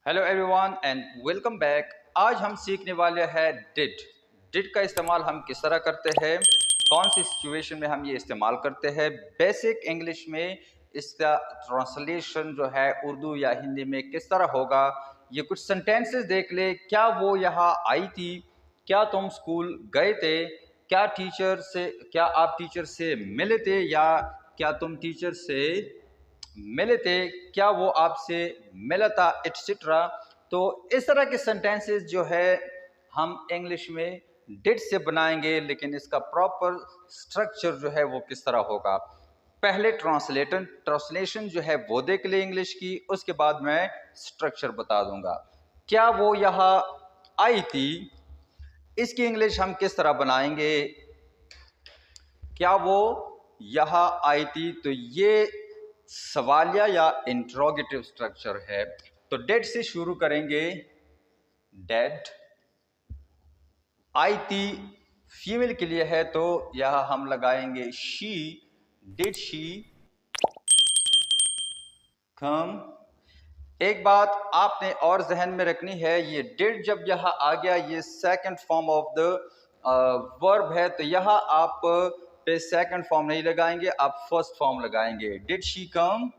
Hello everyone and welcome back. आज हम सीखने वाले हैं डिड का इस्तेमाल हम किस तरह करते हैं, कौन सी सिचुएशन में हम ये इस्तेमाल करते हैं। बेसिक इंग्लिश में इसका ट्रांसलेशन जो है उर्दू या हिंदी में किस तरह होगा। ये कुछ सेंटेंसेस देख ले। क्या वो यहाँ आई थी? क्या तुम स्कूल गए थे? क्या आप टीचर से मिले थे या क्या तुम टीचर से मिले थे? क्या वो आपसे मिला था, एटसेट्रा। तो इस तरह के सेंटेंसेस जो है हम इंग्लिश में डिड से बनाएंगे, लेकिन इसका प्रॉपर स्ट्रक्चर जो है वो किस तरह होगा। पहले ट्रांसलेशन जो है वो देख ले इंग्लिश की, उसके बाद मैं स्ट्रक्चर बता दूंगा। क्या वो यहाँ आई थी, इसकी इंग्लिश हम किस तरह बनाएंगे। क्या वो यहाँ आई थी, तो ये सवालिया या इंट्रोगेटिव स्ट्रक्चर है। तो डेड से शुरू करेंगे। डेड आई थी फीमेल के लिए है, तो यहां हम लगाएंगे शी। Did she come. एक बात आपने और जहन में रखनी है, ये डिड जब यहां आ गया, ये second form of the verb है, तो यहां आप पे सेकंड फॉर्म नहीं लगाएंगे, आप फर्स्ट फॉर्म लगाएंगे। डिड शी कम,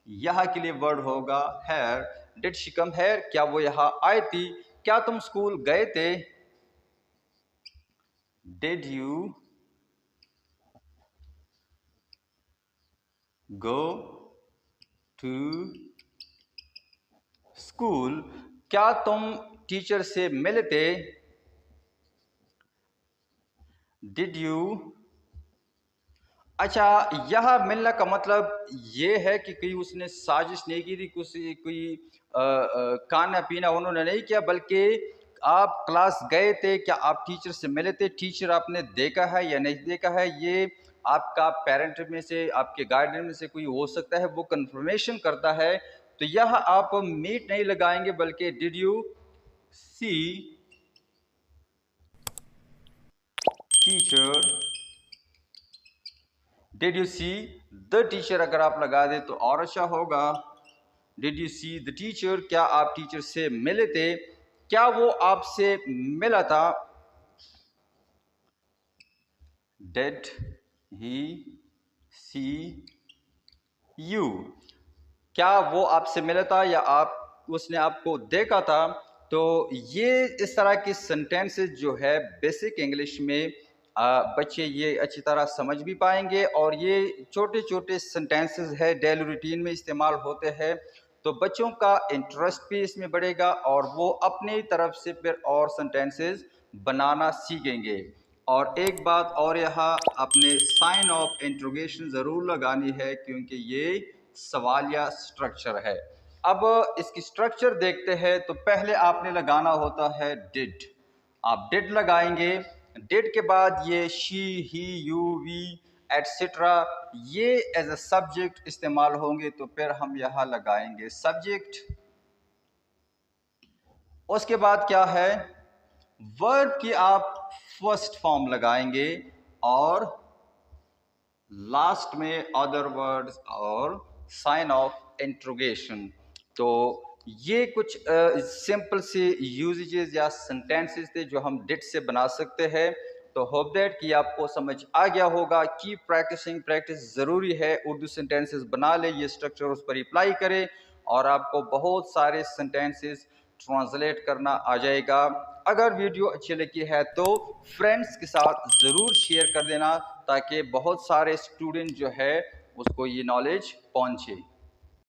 यहाँ के लिए वर्ड होगा हैर। डिड शी कम हैर, क्या वो यहाँ आई थी? क्या तुम स्कूल गए थे? Did you go to school, क्या तुम टीचर से मिले थे? Did you. अच्छा, यह मिलने का मतलब ये है कि कहीं उसने साजिश नहीं की थी, कोई खाना पीना उन्होंने नहीं किया, बल्कि आप क्लास गए थे, क्या आप टीचर से मिले थे? टीचर आपने देखा है या नहीं देखा है, ये आपका पेरेंट में से, आपके गार्डियन में से कोई हो सकता है, वो कंफर्मेशन करता है। तो यह आप मीट नहीं लगाएंगे, बल्कि did you see teacher. Did you see the teacher अगर आप लगा दे तो और अच्छा होगा। Did you see the teacher, क्या आप टीचर से मिले थे? क्या वो आपसे मिला था? डिड ही सी यू, क्या वो आपसे मिला था या उसने आपको देखा था। तो ये इस तरह की सेंटेंसेस जो है बेसिक इंग्लिश में बच्चे ये अच्छी तरह समझ भी पाएंगे, और ये छोटे छोटे सेंटेंसेस है, डेली रूटीन में इस्तेमाल होते हैं, तो बच्चों का इंटरेस्ट भी इसमें बढ़ेगा और वो अपनी तरफ से फिर और सेंटेंसेस बनाना सीखेंगे। और एक बात और, यहाँ अपने साइन ऑफ इंट्रोगेशन ज़रूर लगानी है, क्योंकि ये सवालिया स्ट्रक्चर है। अब इसकी स्ट्रक्चर देखते हैं। तो पहले आपने लगाना होता है डिड, आप डिड लगाएंगे। डिड के बाद ये she, he, you, we etcetera, ये एज अ सब्जेक्ट इस्तेमाल होंगे, तो फिर हम यहाँ लगाएंगे सब्जेक्ट। उसके बाद क्या है, वर्ब की आप फर्स्ट फॉर्म लगाएंगे और लास्ट में अदर वर्ड्स और साइन ऑफ इंट्रोगेशन। तो ये कुछ सिंपल से यूजेज या सेंटेंसेस थे जो हम डिड से बना सकते हैं। तो होप दैट कि आपको समझ आ गया होगा। की प्रैक्टिसिंग, प्रैक्टिस ज़रूरी है। उर्दू सेंटेंसेस बना ले, ये स्ट्रक्चर उस पर अप्लाई करें और आपको बहुत सारे सेंटेंसेस ट्रांसलेट करना आ जाएगा। अगर वीडियो अच्छी लगी है तो फ्रेंड्स के साथ ज़रूर शेयर कर देना, ताकि बहुत सारे स्टूडेंट जो है उसको ये नॉलेज पहुंचे।